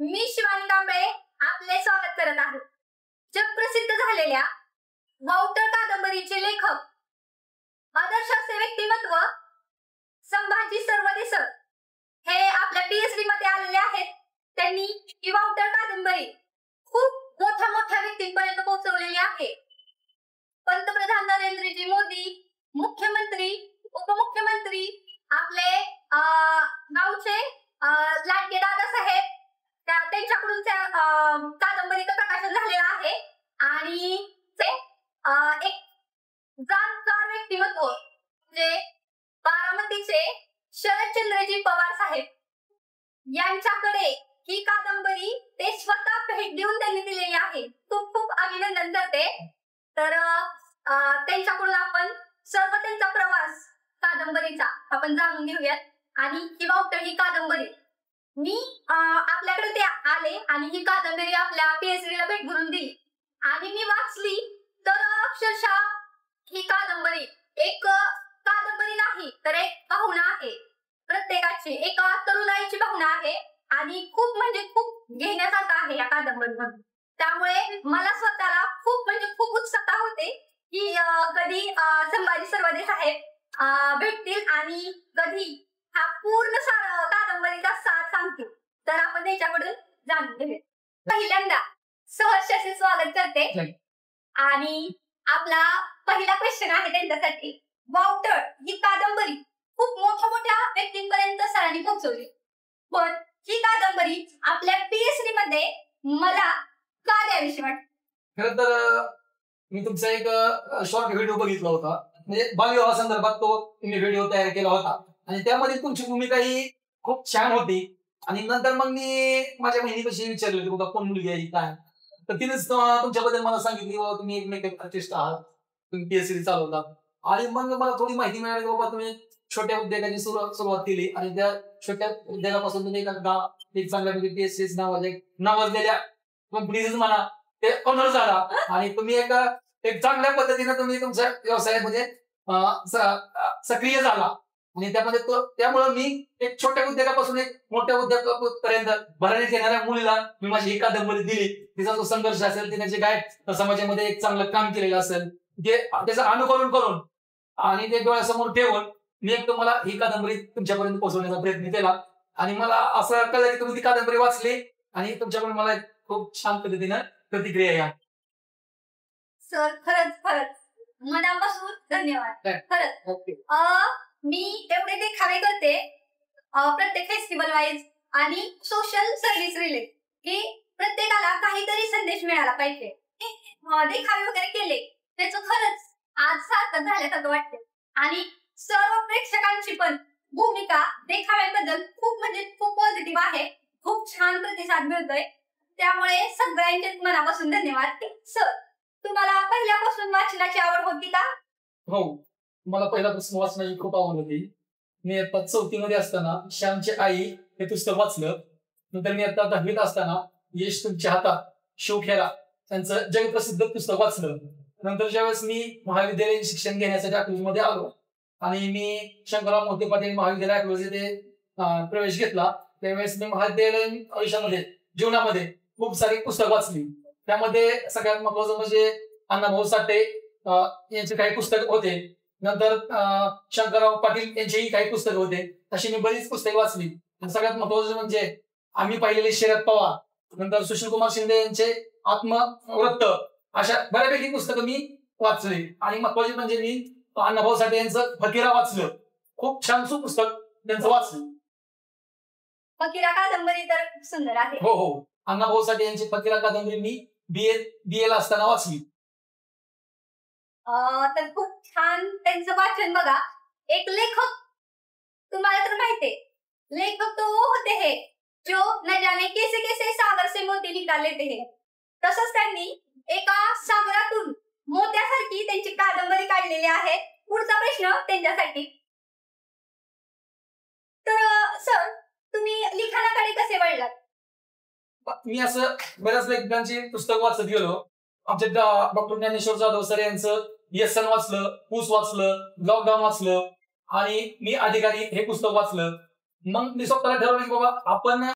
मी शिवानी कांबळे आपले स्वागत करत आहे। जगप्रसिद्ध झालेल्या वाऊटर कादंबरीचे लेखक आदर्श असे व्यक्तिमत्व संभाजी सरवदे सर हे आपल्या पीएचडी मध्ये आलेले आहेत। त्यांनी ही वाऊटर कादंबरी खूप मोठ्या व्यक्तींपर्यंत पोहोचवलेली आहे। पंतप्रधान नरेंद्रजी मोदी, मुख्यमंत्री, उपमुख्यमंत्री, आपले गावचे लाडके दादासाहेब त्यांच्याकडून कादंबरीचं प्रकाशन झालेलं आहे। आणि एक जाणकार व्यक्तिमत्व म्हणजे बारामतीचे शरदचंद्रजी पवार साहेब यांच्याकडे ही कादंबरी ते स्वतः भेट देऊन त्यांनी दिलेली आहे। खूप अभिनंदन करते। तर त्यांच्याकडून आपण सर्व त्यांचा प्रवास कादंबरीचा आपण जाणून घेऊयात। आणि ही वाऊटर ही कादंबरी मी आपल्याकडे ते आले आणि ही कादंबरी आपल्या पीएचडीला भेट म्हणून दिली आणि मी वाचली। तर अक्षरशः ही कादंबरी एक कादंबरी नाही तर एक भावना आहे, प्रत्येकाची एका तरुणाईची भावना आहे आणि खूप म्हणजे खूप घेण्यासारखं आहे या कादंबरीमधून। त्यामुळे मला स्वतःला खूप उत्सुकता होते की कधी संभाजी सरवदे साहेब भेटतील आणि कधी हा पूर्ण कादंबरीचा सार सांगतील। तर आपण त्याच्याकडून जाणून घेऊया। पहिल्यांदा सहर्षाचे स्वागत करते आणि आपला पहिला क्वेश्चन आहे त्यांच्यासाठी। वाऊटर ही कादंबरी खूप मोठ्या व्यक्तींपर्यंत सरांनी पोहोचवली, पण ही कादंबरी आपल्या पीएचडी मध्ये मला का द्यावीशी वाटते? खरं तर मी तुमचा एक शॉर्ट व्हिडिओ बघितला होता, म्हणजे बालविवाहासंदर्भात तो तुम्ही व्हिडिओ तयार केला होता आणि त्यामध्ये तुमची भूमिका ही खूप छान होती। आणि नंतर मग मी माझ्या बहिणीपाशी विचारलं की बाबा कोण मुलगी आहे काय, तर तिनेच तुमच्याबद्दल मला सांगितली बाबा तुम्ही एक मेकअप आर्टिस्ट आहात, तुम्ही पीएचडी चालवता। आणि मग मला थोडी माहिती मिळाली बाबा तुम्ही छोट्या उद्योगाची सुरुवात केली आणि त्या छोट्या उद्योगापासून तुम्ही एक चांगल्या पीएचडी नावाजलेल्या कंपनीच म्हणा ते ऑनर झाला आणि तुम्ही एक चांगल्या पद्धतीने तुम्ही तुमच्या व्यवसायामध्ये सक्रिय झाला। आणि त्यामुळे मी एक छोट्या उद्योगापासून एक मोठ्या उद्योगापर्यंत भरण्यात येणाऱ्या मुलीला मी माझी ही कादंबरी दिली। तिचा जो संघर्ष असेल, तिने जे काय समाजामध्ये एक चांगलं काम केलेलं असेल ते त्याचं अनुकरण करून आणि ते डोळ्यासमोर ठेवून मी एक तुम्हाला ही कादंबरी तुमच्यापर्यंत पोहोचवण्याचा प्रयत्न केला। आणि मला असं कळलं की तुम्ही ती कादंबरी वाचली आणि तुमच्याकडून मला खूप छान पद्धतीनं प्रतिक्रिया या। सर खरंच मनापासून धन्यवाद। खरंच मी एवढे देखावे करते प्रत्येक फेस्टिवल वाईज आणि सोशल सर्व्हिस रिलेट की प्रत्येकाला काहीतरी संदेश मिळाला पाहिजे। देखावे वगैरे केले त्याचं खरंच आज सार्थक झाल्यासारखं वाटते आणि सर्व प्रेक्षकांची पण भूमिका देखाव्यांबद्दल खूप पॉझिटिव्ह आहे। खूप छान प्रतिसाद मिळतोय, त्यामुळे सगळ्यांचे मनापासून धन्यवाद। सर तुम्हाला पहिल्यापासून वाचनाची आवड होती का? हो, मला पहिल्यापासून वाचनाची खूप आवड होती। मी आता 4थी मध्ये असताना श्यामची आई हे पुस्तक वाचलं। नंतर मी आता 10वीत असताना यश तुमच्या हातात शिवखेरा त्यांचं जगप्रसिद्ध पुस्तक वाचलं। नंतर ज्यावेळेस मी महाविद्यालयीन शिक्षण घेण्यासाठी अकलूजमध्ये आलो आणि मी शंकरराव मोहिते पाटील महाविद्यालय अकलूजमध्ये प्रवेश घेतला, त्यावेळेस मी महाविद्यालयीन आयुष्यामध्ये जीवनामध्ये खूप सारी पुस्तक वाचली। त्यामध्ये सगळ्यात महत्वाचं म्हणजे अण्णाभाऊ साठे यांचे काही पुस्तक होते, नंतर शंकरराव पाटील यांचेही काही पुस्तक होते। अशी मी बरीच पुस्तके वाचली। सगळ्यात महत्वाचं म्हणजे आम्ही पाहिलेले शरद पवार, नंतर सुशीलकुमार शिंदे यांचे आत्मवृत्त, अशा बऱ्यापैकी पुस्तकं मी वाचली। आणि महत्वाचे म्हणजे मी अण्णाभाऊ साठे यांचं फकीरा वाचलं, खूप छान पुस्तक त्यांचं वाचलं। फकीरा कादंबरी तर सुंदर आहे। हो, अण्णाभाऊ साठे यांची फकीरा कादंबरी मी BA ला असताना वाचली। तर खूप छान त्यांचं वाचन बघा। एक लेखक तुम्हाला तर माहितीये, लेखक तो होते हे जो न जाने कैसे कैसे सागर से मोती निकाल लेते हैं। तसंच त्यांनी एका सागरातून मोत्यासारखी त्यांची कादंबरी काढलेली आहे। पुढचा प्रश्न त्यांच्यासाठी। तर सर तुम्ही लिखाणाकडे कसे वळलात? मी असं बऱ्याच लेखकांची पुस्तक वाचत गेलो। आमच्या डॉक्टर ज्ञानेश्वर जाधव सर यांचं यसन वाचलं, पूस वाचलं, लॉकडाऊन वाचलं आणि मी अधिकारी हे पुस्तक वाचलं। मग मी स्वतःला ठरवलं की बाबा आपण